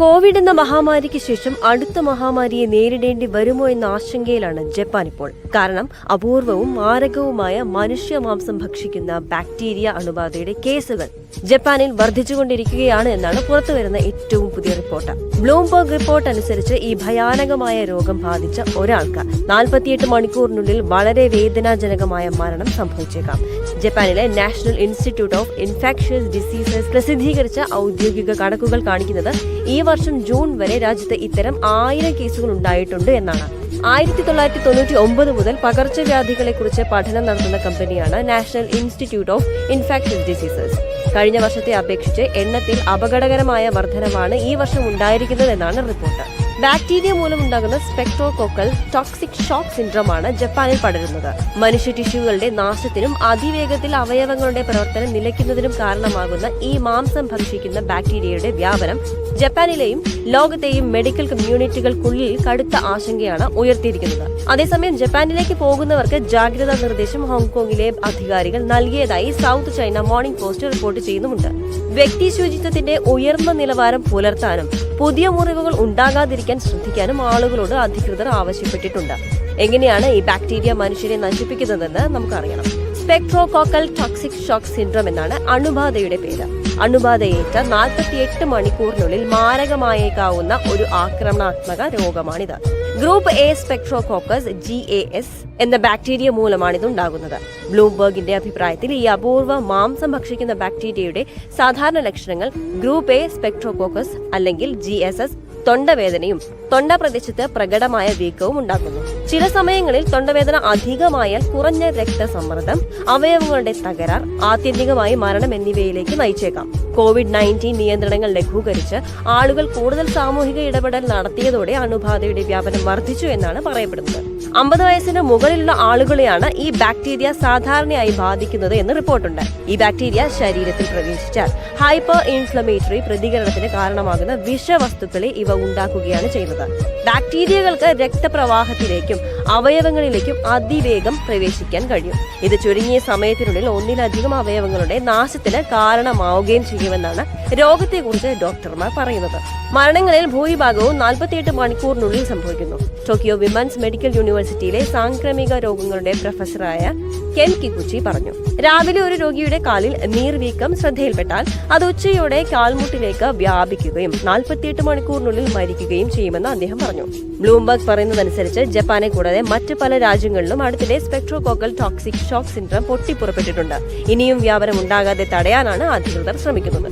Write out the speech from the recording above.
Covid എന്ന മഹാമാരിക്ക് ശേഷം അടുത്ത മഹാമാരിയെ നേരിടേണ്ടി വരുമോ എന്ന ആശങ്കയിലാണ് ജപ്പാൻ ഇപ്പോൾ. കാരണം അപൂർവവും മാരകവുമായ മനുഷ്യ മാംസം ഭക്ഷിക്കുന്ന ബാക്ടീരിയ അണുബാധയുടെ കേസുകൾ ജപ്പാനിൽ വർദ്ധിച്ചുകൊണ്ടിരിക്കുകയാണ് എന്നാണ് പുറത്തുവരുന്ന ഏറ്റവും പുതിയ റിപ്പോർട്ട്. ബ്ലൂംബർഗ് റിപ്പോർട്ട് അനുസരിച്ച് ഈ ഭയാനകമായ രോഗം ബാധിച്ച ഒരാൾക്ക് 48 മണിക്കൂറിനുള്ളിൽ വളരെ വേദനാജനകമായ മരണം സംഭവിച്ചേക്കാം. ജപ്പാനിലെ national institute of infectious diseases പ്രസിദ്ധീകരിച്ച ഔദ്യോഗിക കണക്കുകൾ കാണിക്കുന്നത് ഈ വർഷം ജൂൺ വരെ രാജ്യത്ത് ഇത്തരം 1000 കേസുകൾ ഉണ്ടായിട്ടുണ്ട് എന്നാണ്. 1999 മുതൽ പകർച്ചവ്യാധികളെക്കുറിച്ച് പഠനം നടത്തുന്ന കമ്പനിയാണ് national institute of infectious diseases. കഴിഞ്ഞ വർഷത്തെ അപേക്ഷിച്ച് എണ്ണത്തിൽ അപകടകരമായ വർധനവാണ് ഈ വർഷം ഉണ്ടായിരിക്കുന്നതെന്നാണ് റിപ്പോർട്ട്. ബാക്ടീരിയ മൂലമുണ്ടാകുന്ന സ്പെക്ട്രോകോക്കൽ ടോക്സിക് ഷോക്ക് സിൻഡ്രോമാണ് ജപ്പാനിൽ പടരുന്നത്. മനുഷ്യ ടിഷ്യൂകളുടെ നാശത്തിനും അതിവേഗത്തിൽ അവയവങ്ങളുടെ പ്രവർത്തനം നിലയ്ക്കുന്നതിനും കാരണമാകുന്ന ഈ മാംസം ഭക്ഷിക്കുന്ന ബാക്ടീരിയയുടെ വ്യാപനം ജപ്പാനിലെയും ലോകത്തെയും മെഡിക്കൽ കമ്മ്യൂണിറ്റികൾക്കുള്ളിൽ കടുത്ത ആശങ്കയാണ് ഉയർത്തിയിരിക്കുന്നത്. അതേസമയം ജപ്പാനിലേക്ക് പോകുന്നവർക്ക് ജാഗ്രതാ നിർദ്ദേശം ഹോങ്കോങ്ങിലെ അധികാരികൾ നൽകിയതായി south China morning post report ചെയ്യുന്നുമുണ്ട്. വ്യക്തി ശുചിത്വത്തിന്റെ ഉയർന്ന നിലവാരം പുലർത്താനും പുതിയ മുറിവുകൾ ഉണ്ടാകാതിരിക്കാൻ ശ്രദ്ധിക്കാനും ആളുകളോട് അധികൃതർ ആവശ്യപ്പെട്ടിട്ടുണ്ട്. എങ്ങനെയാണ് ഈ ബാക്ടീരിയ മനുഷ്യരെ നശിപ്പിക്കുന്നതെന്ന് നമുക്കറിയണം. സ്പെക്ട്രോകോക്കൽ ടോക്സിക് ഷോക്ക് സിൻഡ്രോം എന്നാണ് അണുബാധയുടെ പേര്. അണുബാധയേറ്റ 48 മണിക്കൂറിനുള്ളിൽ മാരകമായേക്കാവുന്ന ഒരു ആക്രമണാത്മക രോഗമാണിത്. ഗ്രൂപ്പ് എ സ്പെക്ട്രോകോക്കസ് GAS എന്ന ബാക്ടീരിയ മൂലമാണിത് ഉണ്ടാകുന്നത്. ബ്ലൂംബർഗിന്റെ അഭിപ്രായത്തിൽ ഈ അപൂർവ മാംസം ഭക്ഷിക്കുന്ന ബാക്ടീരിയയുടെ സാധാരണ ലക്ഷണങ്ങൾ ഗ്രൂപ്പ് എ സ്പെക്ട്രോകോക്കസ് അല്ലെങ്കിൽ GSS തൊണ്ടവേദനയും തൊണ്ട പ്രദേശത്ത് പ്രകടമായ വീക്കവും ഉണ്ടാക്കുന്നു. ചില സമയങ്ങളിൽ തൊണ്ടവേദന അധികമായാൽ കുറഞ്ഞ രക്തസമ്മർദ്ദം, അവയവങ്ങളുടെ തകരാർ, ആത്യന്തികമായി മരണം എന്നിവയിലേക്ക് നയിച്ചേക്കാം. COVID-19 നിയന്ത്രണങ്ങൾ ലഘൂകരിച്ച് ആളുകൾ കൂടുതൽ സാമൂഹിക ഇടപെടൽ നടത്തിയതോടെ അണുബാധയുടെ വ്യാപനം വർദ്ധിച്ചു എന്നാണ് പറയപ്പെടുന്നത്. 50 വയസ്സിന് മുകളിലുള്ള ആളുകളെയാണ് ഈ ബാക്ടീരിയ സാധാരണയായി ബാധിക്കുന്നത് എന്ന് റിപ്പോർട്ടുണ്ട്. ഈ ബാക്ടീരിയ ശരീരത്തിൽ പ്രവേശിച്ചാൽ ഹൈപ്പർ ഇൻഫ്ലമേറ്ററി പ്രതികരണത്തിന് കാരണമാകുന്ന വിഷവസ്തുക്കളെ ഇവ ഉണ്ടാക്കുകയാണ് ചെയ്യുന്നത്. ബാക്ടീരിയകൾക്ക് രക്തപ്രവാഹത്തിലേക്കും അവയവങ്ങളിലേക്കും അതിവേഗം പ്രവേശിക്കാൻ കഴിയും. ഇത് ചുരുങ്ങിയ സമയത്തിനുള്ളിൽ ഒന്നിലധികം അവയവങ്ങളുടെ നാശത്തിന് കാരണമാവുകയും ചെയ്യുമെന്നാണ് രോഗത്തെക്കുറിച്ച് ഡോക്ടർമാർ പറയുന്നത്. മരണങ്ങളിൽ ഭൂരിഭാഗവും 48 മണിക്കൂറിനുള്ളിൽ സംഭവിക്കുന്നു. ടോക്കിയോ വിമൻസ് മെഡിക്കൽ യൂണിവേഴ്സിറ്റിയിലെ സാംക്രമിക രോഗങ്ങളുടെ പ്രൊഫസറായ കെൻ കികുച്ചി പറഞ്ഞു. രാവിലെ ഒരു രോഗിയുടെ കാലിൽ നീർവീക്കം ശ്രദ്ധയിൽപ്പെട്ടാൽ അത് ഉച്ചയോടെ കാൽമുട്ടിലേക്ക് വ്യാപിക്കുകയും 48 മണിക്കൂറിനുള്ളിൽ മരിക്കുകയും ചെയ്യുമെന്ന് അദ്ദേഹം പറഞ്ഞു. ബ്ലൂംബർഗ് പറയുന്നതനുസരിച്ച് ജപ്പാനെ കൂടാതെ മറ്റ് പല രാജ്യങ്ങളിലും അടുത്തിടെ സ്പെക്ട്രോകോക്കൽ ടോക്സിക് ഷോക്ക് സിൻഡ്രോം പൊട്ടിപ്പുറപ്പെട്ടിട്ടുണ്ട്. ഇനിയും വ്യാപനം ഉണ്ടാകാതെ തടയാനാണ് അധികൃതർ ശ്രമിക്കുന്നത്.